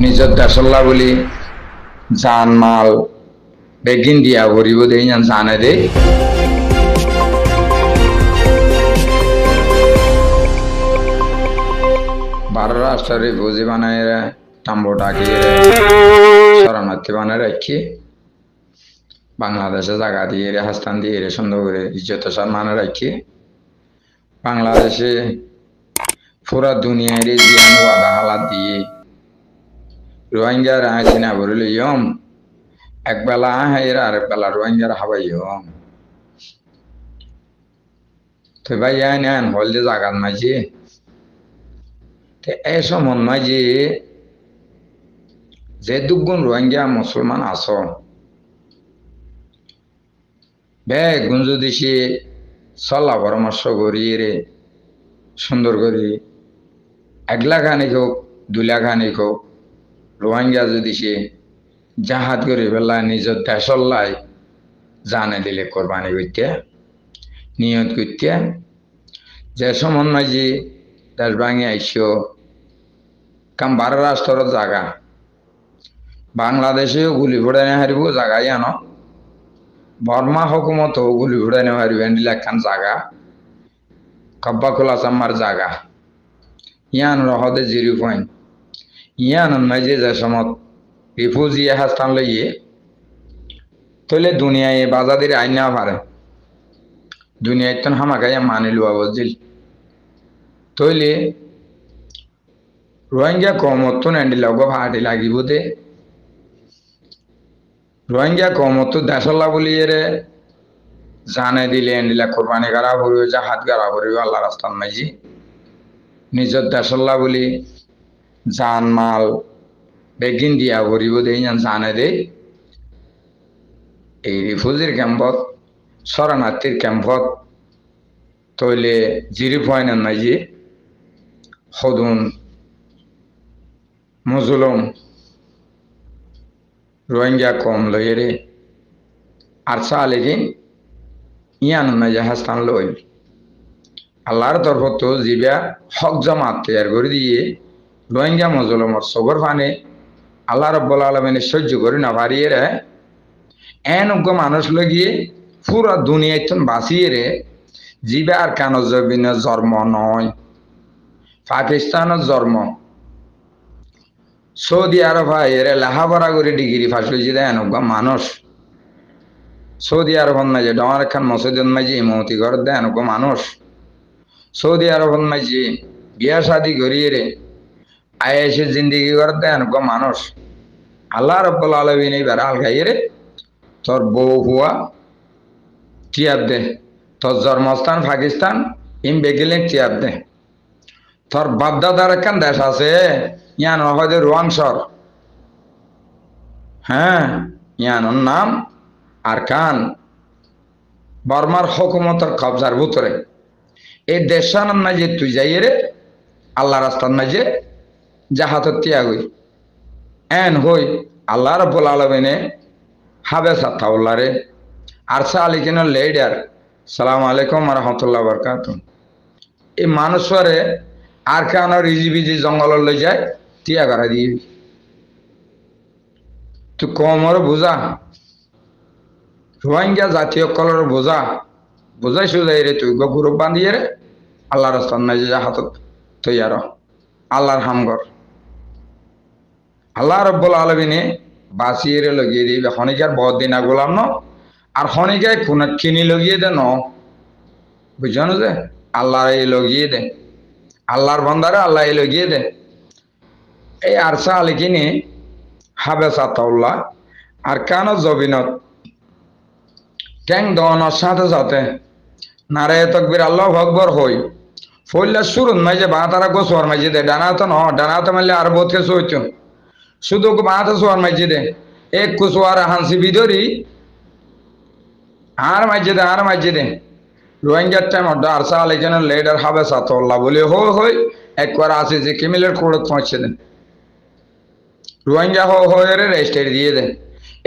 নিজত দেশল্লা বলি জান মাল বেগিন দিয়া ভরিব দেই জানে দে ভারত রাষ্ট্রের বুঝি বানায় তাম্বু ডাকিয়ে শরণার্থী বানায় রাখি বাংলাদেশে জায়গা দিয়ে হাস্তান দিয়ে সুন্দর করে ইজ্জত সম্মান রাখি বাংলাদেশে পুরা দুনিয়ার জিয়ান ওয়াদা হালাত দিয়ে রোহিঙ্গার হাসিনা বলিল ইয়ম একবেলা হাইরা আরেক বেলা রোহিঙ্গার হাবাইয়ম তো ভাই আইন হল যে জাগাত মাঝে এই সমন মাঝে যে দুগুণ রোহিঙ্গা মুসলমান আস বেগুন যদি সে সল্লা পরামর্শ করিয়ে রে সুন্দর করি 1 লাখ আনিক হোক 2 লাখ আনিক হোক রোহিঙ্গা যদি সে জাহাজ করে বেলা নিজের দেশল্লাই জানে দিলে কোরবানি করতে নিয়ত করতে যে সমন্বয় যে দেশ ভাঙে আইসো কাম 12 রাষ্ট্র জায়গা বাংলাদেশেও গুলি ফুটাই হারিব জায়গায় আনো বর্মা হুকুমত গুলি ফুটাই হারিব এন্ডিলাখান জায়গা কব্বা খোলা চাম্মার জায়গা ইয়ান রহদে 0 পয়েন্ট ইয়ান মাঝে যে সমত রিফিউজি হাস্তান লইয়ে তলে দুনিয়ায় বাজাদের আইন না পারে দুনিয়ায় তো হামাকাইয়া মানি লুয়া বুঝিল তৈলে রোহিঙ্গা কমত এন্ডিলাগ ভাটি লাগিব দে রোহিঙ্গা কমত দেশল্লা বলিয়ে রে জানে দিলে এন্ডিলা কোরবানি করা পড়িব জাহাজ করা পড়িব আল্লাহ রাস্তান মাঝি নিজের দেশল্লা বলি জান মাল বেগিন দিয়া ভরিব দেই জানে দে এই রিফিউজির ক্যাম্পত শরণার্থীর ক্যাম্পত তৈলে 0 পয়েন্ট মাঝি সদুন মুজলুম রোহিঙ্গা কম লইয়ে রে আর চালেকিন ইয়ান মাঝে হাস্তান লই আল্লাহর তরফ তো জিবা হক জামাত তৈয়ার করে দিয়ে রোহিঙ্গা মুজলুমর সবর ফানে আল্লাহ রব্বুল আলামিন সহ্য করে না পারিয়ে রে এন মানুষ লগিয়ে পুরা দুনিয়ায় বাঁচিয়ে রে জিবা আর কেন জন্ম নয় পাকিস্তানের জন্ম সৌদি আরব এরে লেখাপড়া করে ডিগ্রি ফাঁস লইছে দেয় এনকা মানুষ সৌদি আরব মাঝে ডমার খান মসজিদ মাঝে ইমতি ঘর দেয় এনকা মানুষ সৌদি আরব মাঝে বিয়া শাদি করিয়ে রে আয়েসের জিন্দিগি করে দেয় এনকা মানুষ আল্লাহ রব্বুল আলামিন এইবার আলগাইয়ে রে তোর বউ হুয়া টিয়াব দে তোর জন্মস্থান পাকিস্তান ইম বেগিলেন টিয়াব দে তোর বাপদাদার একখান দেশ আছে ইয়ান হয়তো রোয়াংসর হ্যাঁ ইয়ানোর নাম আর কান বর্মার হুকুমতের কবজার ভিতরে এই দেশানোর মাঝে তুই যাইয়ে রে আল্লাহ রাস্তার মাঝে জাহাজত তিয়াগ হই এন হই আল্লাহ রব্বুল আলামিনে হাবে সাত্তাউল্লাহ রে আরসা আলিকিনের লেডার সালাম আলাইকুম রহমতুল্লাহ বরকাত এই মানুষরে আর কেন রিজিবিজি জঙ্গল লই যায় তিয়া করা দিয়ে তুই কমর বোঝা রোহিঙ্গা জাতীয় কলর বোঝা বোঝাই সুজাই রে তুই গ্রুপ বান্ধিয়ে রে আল্লাহ রাস্তার মাঝে হাতত তৈয়ার আল্লাহর হামগর আল্লাহ রব্বুল আলামিনে বাঁচিয়ে রে লগিয়ে দিবে খনিকার বহুত দিন গোলাম ন আর খনিকায় খুনাত কিনি লগিয়ে দে ন বুঝছো যে আল্লাহ এই লগিয়ে দে আল্লাহর বন্দারে আল্লাহ এই লগিয়ে দে এই আরসা আলিকিনি হাবে সাতাউল্লাহ আর কেন জবিনত ট্যাং দনের সাথে সাথে নারে তকবির আল্লাহ আকবার হই ফইলা শুরুন মাঝে বাঁতারা গোসর মাঝে দে ডানাতে ন ডানাতে মারলে আর বোধ কিছু হইত শুধু বাঁতে শোয়ার মাঝে দে এক কুসোয়ার হানসি বিদরি আর মাঝে দে আর মাঝে দে রোহিঙ্গার টাইম আরসা আলিকিনের লেডার হাবে সাতাউল্লাহ বলে হই একবার আসে যে কেমিলের কোড়ত পৌঁছে দেন রোহিঙ্গা হয়ে রেজিস্ট্রি দিয়ে দেন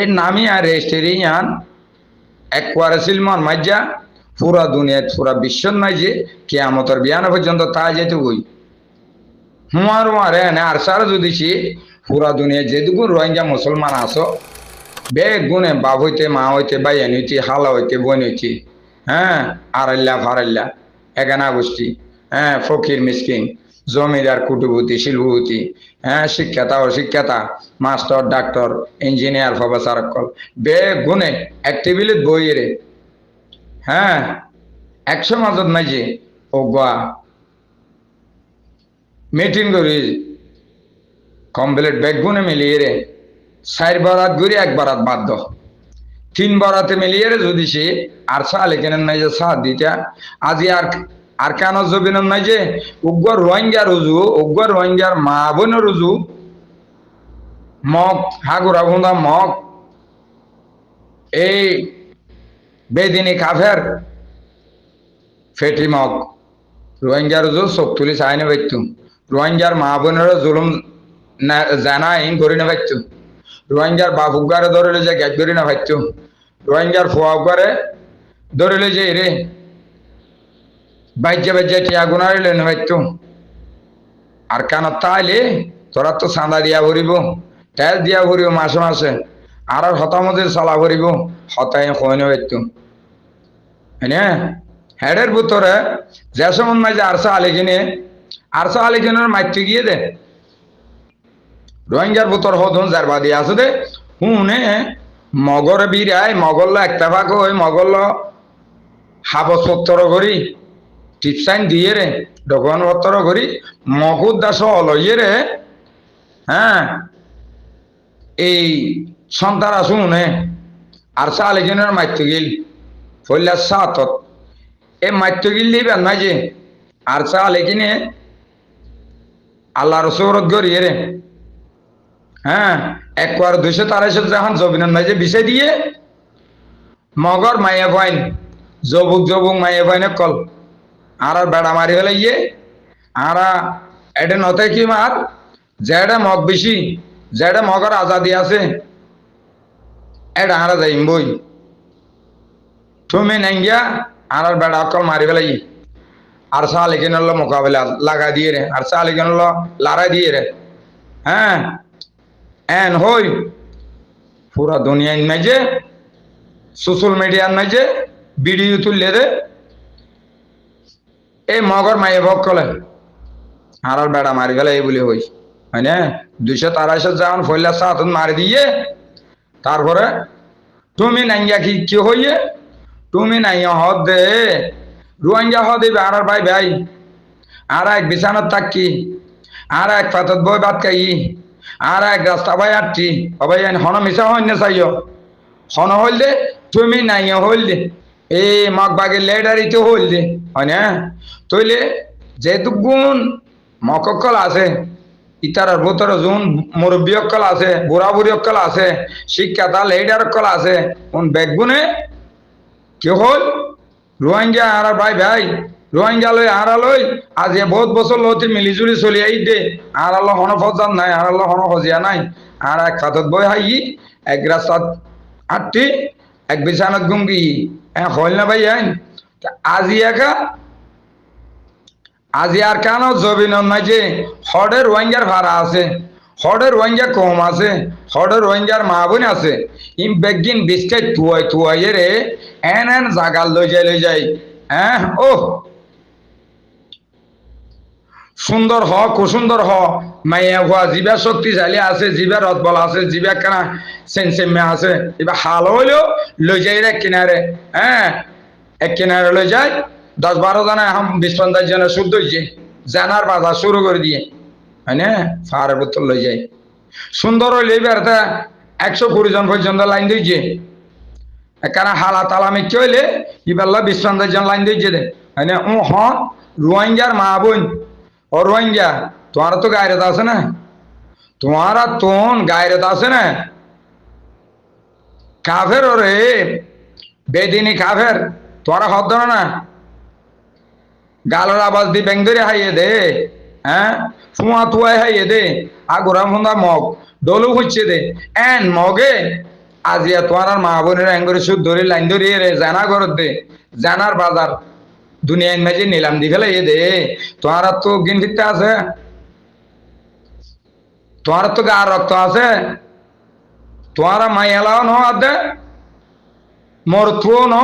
এর নামই আর রেজিস্ট্রি আন একবার সিলমান মাইজা পুরা দুনিয়া পুরা বিশ্বর মাঝে কিয়ামতের বিয়ান পর্যন্ত তা যেতে বই হুমার হুমারে আর সারা যদি সে পুরা দুনিয়া যেটুকু রোহিঙ্গা মুসলমান আছো বেগ গুণে বাপ হইতে মা হইতে বাইয়ান হইতে হালা হইতে বোন হইতে, হ্যাঁ, আড়াল্লা ফারাল্লা এগানা গোষ্ঠী, হ্যাঁ, ফকির মিসকিন, জমিদার কুটুবতী শিল্পপতি, হ্যাঁ, শিক্ষাতা অশিক্ষাতা, মাস্টার ডাক্তার ইঞ্জিনিয়ার প্রফেসর কল বেগ গুণে এক টেবিলত বইয়ে রে, হ্যাঁ, একশো মাজত নাই যে ওগা মিটিং করি কমপ্লিট বেগ গুণে মিলিয়ে রে 4 বরাত ঘুরে 1 বরাত বাদ 3 বরাতে মিলিয়ে রে যদি সে আর সালে কেনেন নাই যে সাত দিতা আজি আর কেন জবিন নাই যে উগ্র রোহিঙ্গা রুজু উগ্র রোহিঙ্গার মা বোন রুজু মগ হাগুরা ভুন্দা মগ এই বেদিনী কাফের ফেটি মগ রোহিঙ্গা রুজু চোখ তুলি চাইনে বাইতু রোহিঙ্গার মা বোনের জুলুম জানাই করি না বাইতু রোহিঙ্গার বাপ উগারে ধরে যে গ্যাস করি না ভাইতো রোহিঙ্গার ফোয়া উগারে ধরে যে রে বাইজে বাইজে টিয়া গুনারে না ভাইতো আর কেন তাইলে তোরা তো চাঁদা দিয়া ভরিব ট্যাক্স দিয়া ভরিব মাসে মাসে আর হতামতে চালা ভরিব হতাই কইনে ভাইতো হ্যাঁ হেডের ভিতরে যে সময় নাই যে আরসা আলিকিনের মাইতে গিয়ে দে রোহিঙ্গার ভিতর হদন যার বাদি আছে দে হুনে মগর বিরায় মগল্ল একটা ভাগ ওই মগল্ল হাবসপত্র করি টিপসাইন দিয়ে রে ডকুমেন্ট পত্র করি মগুর দাস অলইয়ে রে, হ্যাঁ, এই সন্তান আসু হুনে আর চালিজনের মাইতে গিল ফইলা সাতত এই মাইতে গিল দিবে নাই যে আর চালিকিনে আল্লাহর সৌরত গড়িয়ে রে, হ্যাঁ, 1/223 যখন জবিনের নাই যে বিষয় দিয়ে মগর মাইয়া পাইন জবুক মাইয়া পাইনে কল আর বেড়া মারি হলে ইয়ে আর এটা নতে কি মার যেটা মগ বেশি যেটা মগর আজাদি আছে এটা আরা যাইম বই তুমি নাই গিয়া আর বেড়া অকল মারি ফেলাই আর সালিকিন মোকাবিলা লাগা দিয়ে রে আর সালিকিন লড়াই দিয়ে রে, হ্যাঁ, এন হই পুরা দুনিয়ার নাই যে সোশ্যাল মিডিয়ার নাই যে ভিডিও তুললে দে এই মগর মাইয়ে ভোগ কলে আর বেড়া মারি গেলে এই বলে হই হয় না 223 যখন ফইলা সাত মারি দিয়ে তারপরে তুমি নাইয়া কি হইয়ে তুমি নাইয়া হদ দে রোহিঙ্গা হদ দিবে আর ভাই ভাই আর এক বিছানার থাকি আর এক পাতত বই ভাত খাই আর এক রাস্তা ভাই আটটি ভাই হন মিশা হয় না চাইও হন হইল দে তুমি নাইয়া হইল দে এই মগ বাগের লেডারিতে হইল দে হয় না তইলে যেহেতু গুণ মকল আছে ইতার ভিতরে যোন মুরব্বী অকল আছে বুড়া বুড়ি অকল আছে শিক্ষাতা লেডার অকল আছে কোন বেগুনে কি হল রোহিঙ্গা আর ভাই ভাই রোহিঙ্গা লই আর লই আজ বহুত বছর লতি মিলিজুলি চলি আই দে আর আল্লাহ হন ফজান নাই আর আল্লাহ হন ফজিয়া নাই আর এক খাতত বই হাই এক রাস্তাত আটটি এক বিছানাত গুঙ্গি হল না ভাই আইন আজি আর কেন জবিন নাই যে হডে রোহিঙ্গার ভাড়া আছে হডে রোহিঙ্গা কম আছে হডে রোহিঙ্গার মা বোন আছে ইম বেগিন বিস্কেট তুয়াই রে এন জাগাল লই যাই হ্যাঁ ও সুন্দর হ কুসুন্দর হ মাইয়া হওয়া জিবা শক্তিশালী আছে জিবা রথবল আছে জিবা কেনা সেনসেমে আছে এবার হাল হইলেও লই যাই রে কিনারে, হ্যাঁ, এক কিনারে লই যায় 10-12 জনে এখন 20-50 জনে শুদ্ধ হয়েছে জানার বাজার শুরু করে দিয়ে হয় না ফারের বোতল লই যায় সুন্দর হইলে এবার 120 জন পর্যন্ত লাইন দিয়েছে এখানে হালা তালামি কি হইলে এবার 20-50 জন লাইন দিয়েছে দে হয় না ও হ রোহিঙ্গার মা বোন ও রোহিঙ্গা তোমার তো গায়রত আছে না তোমারা তোন গায়রত আছে না কাফের ওরে বেদিনী কাফের তোরা হদ না গালের আবাজ দি ব্যাং ধরে হাইয়ে দে, হ্যাঁ, ফুয়া তুয়াই হাইয়ে দে আগুরা ফুন্দা মগ ডলু হচ্ছে দে এন মগে আজিয়া তোমার মা বোনের এঙ্গরে সুদ ধরে লাইন ধরিয়ে রে জানা ঘরত দে জানার বাজার দুনিয়ার মাঝে নিলাম দি ফেলাই দে তোমার তো গিন ফিরতে আছে তোমার তো গার রক্ত আছে, তোমার মাইয়ালাও ন আদে মরতুও ন